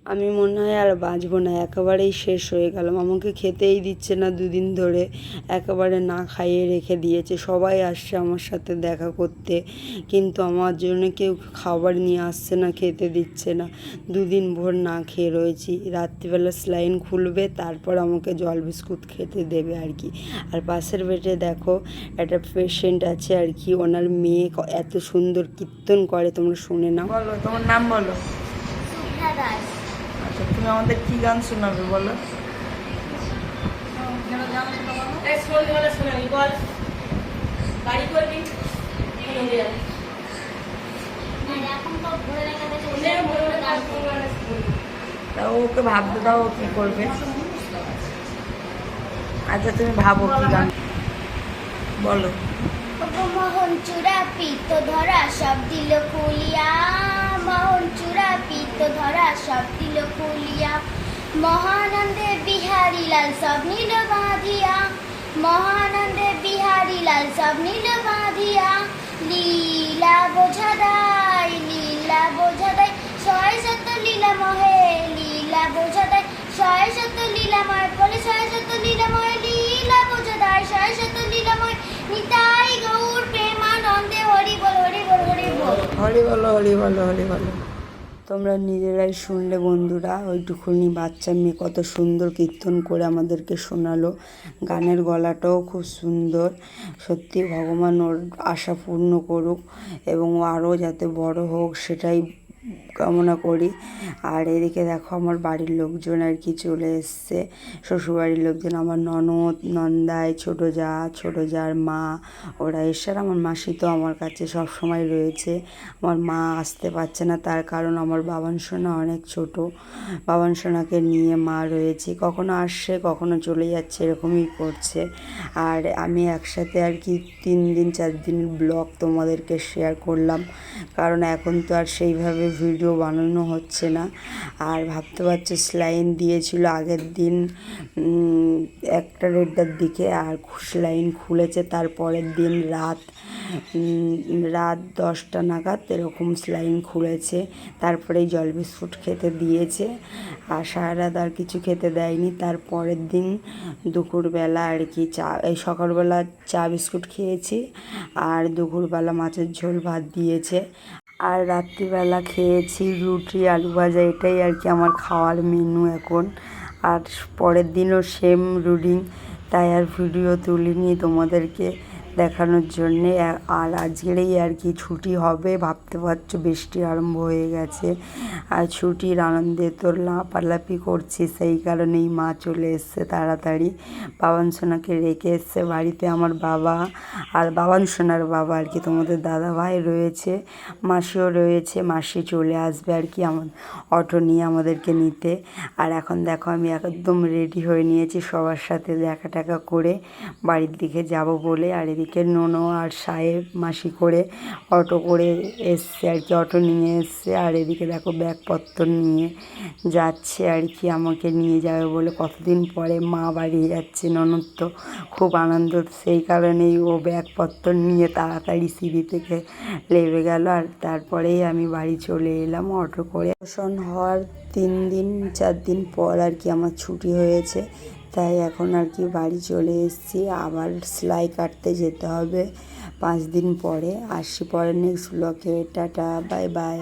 আমি মনে হয় আর বাঁচবো না, একেবারেই শেষ হয়ে গেলাম। আমাকে খেতেই দিচ্ছে না দুদিন ধরে, একেবারে না খাইয়ে রেখে দিয়েছে। সবাই আসছে আমার সাথে দেখা করতে, কিন্তু আমার জন্য কেউ খাবার নিয়ে আসছে না, খেতে দিচ্ছে না। দুদিন ভোর না খেয়ে রয়েছি। রাত্রিবেলা স্যালাইন খুলবে, তারপর আমাকে জল বিস্কুট খেতে দেবে আর কি। আর পাশের বেডে দেখো একটা পেশেন্ট আছে আর কি, ওনার মেয়ে এত সুন্দর কীর্তন করে, তোমরা শুনে নাও। বলো তোমার নাম বলো। আচ্ছা, তুমি আমাদের কি গান শোনাবে বলো? তা ওকে ভাবতে দাও, ও কি করবে। আচ্ছা তুমি ভাবো কি গান বলো। মোহন চূড়া পিত্ত ধরা সব দিল খুলিয়া, মোহন চূড়া পিত্ত ধরা সব দিল খুলিয়া, মহানন্দে বিহারী লাল সব নীল বাঁধিয়া, মহানন্দে বিহারী লাল সব নীল বাঁধিয়া, লীলা বোঝা দেয়, লীলা বোঝা দেয়, ছয় শত লীলা মহে, লীলা বোঝা দেয়, ছয় শত লীলাময় বলে, ছয় শত লীলাময়, লীলা বোঝা দেয়, ছয় শত লীলাময়, নিতাই গৌর প্রেমানন্দে হরি বল, হরি বল, হরি বল, হরি বলো, হরি বলো, হরি বলো। তোমরা নিজেরাই শুনলে বন্ধুরা, ওইটুকুনি বাচ্চা মেয়ে কত সুন্দর কীর্তন করে আমাদেরকে শোনালো। গানের গলাটাও খুব সুন্দর। সত্যি ভগবান ওর আশা পূর্ণ করুক এবং ও আরও যাতে বড় হোক সেটাই কামনা করি। আর এদিকে দেখো আমার বাড়ির লোকজন আর কি চলে এসছে, শ্বশুরবাড়ির লোকজন, আমার ননদ, নন্দাই, ছোটো জার মা, ওরা এসে। আর আমার মাসি তো আমার কাছে সব সময় রয়েছে। আমার মা আসতে পারছে না, তার কারণ আমার বাবান সোনা অনেক ছোট, বাবান সোনাকে নিয়ে মা রয়েছে, কখনো আসছে কখনো চলে যাচ্ছে, এরকমই করছে। আর আমি একসাথে আর কি 3 দিন 4 দিনের ব্লগ তোমাদেরকে শেয়ার করলাম, কারণ এখন তো আর সেইভাবে ভিডিও বানানো হচ্ছে না। আর ভাবতে পারছো স্যালাইন দিয়েছিল আগের দিন 1টা 1:30টার দিকে, আর স্যালাইন খুলেছে তারপরের দিন রাত 10টা নাগাদ এরকম স্যালাইন খুলেছে। তারপরেই জল বিস্কুট খেতে দিয়েছে, আর সারা রাত আর কিছু খেতে দেয়নি। তারপরের দিন দুপুরবেলা আর কি এই সকালবেলা চা বিস্কুট খেয়েছি, আর দুপুরবেলা মাছের ঝোল ভাত দিয়েছে, আর রাত্রিবেলা খেয়েছি রুটি আলু ভাজা। এটাই আর কি আমার খাওয়ার মেনু এখন। আর পরের দিনও সেম রুটিন, তাই আর ভিডিও তুলিনি তোমাদেরকে দেখানোর জন্যে। আর আজকেরই আর কি ছুটি হবে, ভাবতে পারছো বৃষ্টি আরম্ভ হয়ে গেছে, আর ছুটির আনন্দে তো লাপালাপি করছি, সেই কারণেই মা চলে এসছে তাড়াতাড়ি। বাবান সোনাকে রেখে এসছে বাড়িতে আমার বাবা, আর বাবান সোনার বাবা আর কি তোমাদের দাদা ভাই রয়েছে, মাসিও রয়েছে। মাসি চলে আসবে আর কি আমার অটো নিয়ে আমাদেরকে নিতে। আর এখন দেখো আমি একদম রেডি হয়ে নিয়েছি, সবার সাথে দেখা টাকা করে বাড়ির দিকে যাব বলে। আর এদিকে নোনো আর সাহেব মাসি করে অটো করে এসছে আর কি, অটো নিয়ে এসছে। আর এদিকে দেখো ব্যাগপত্র নিয়ে যাচ্ছে আর কি, আমাকে নিয়ে যাবে বলে। কতদিন পরে মা বাড়ি যাচ্ছে, ননদ তো খুব আনন্দ, সেই কারণেই ও ব্যাগপত্র নিয়ে তাড়াতাড়ি সিঁড়ি থেকে নেমে গেল। আর তারপরেই আমি বাড়ি চলে এলাম অটো করে। অপারেশন হওয়ার 3 দিন 4 দিন পর আর কি আমার ছুটি হয়েছে, তাই এখন আর কি বাড়ি চলে এসেছি। আবার সেলাই কাটতে যেতে হবে 5 দিন পরে। আসছি পরে নেক্সট ব্লগে। Tata, bye bye.